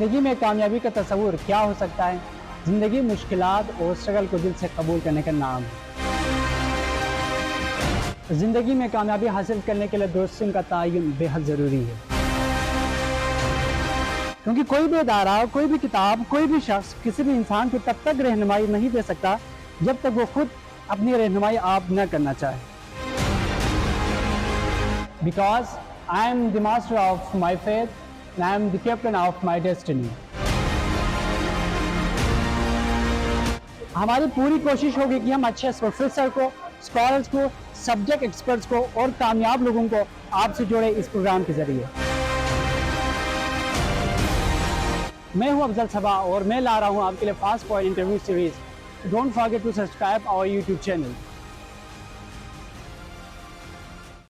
ज़िंदगी में कामयाबी का तस्वुर क्या हो सकता है? ज़िंदगी मुश्किलात और स्ट्रगल को दिल से कबूल करने का नाम है। ज़िंदगी में कामयाबी हासिल करने के लिए दोस्तों का तयन बेहद ज़रूरी है, क्योंकि कोई भी इदारा, कोई भी किताब, कोई भी शख्स किसी भी इंसान को तब तक रहनुमाई नहीं दे सकता जब तक वो खुद अपनी रहनुमाई आप न करना चाहे। Because I am the master of my faith and I am the captain of my destiny. हमारी पूरी कोशिश होगी कि हम अच्छे प्रोफेसर को, स्कॉलर्स को, सब्जेक्ट एक्सपर्ट्स को और कामयाब लोगों को आपसे जोड़े इस प्रोग्राम के जरिए। मैं हूं अफजल सबा और मैं ला रहा हूं आपके लिए fast point interview series. Don't forget to subscribe our YouTube channel.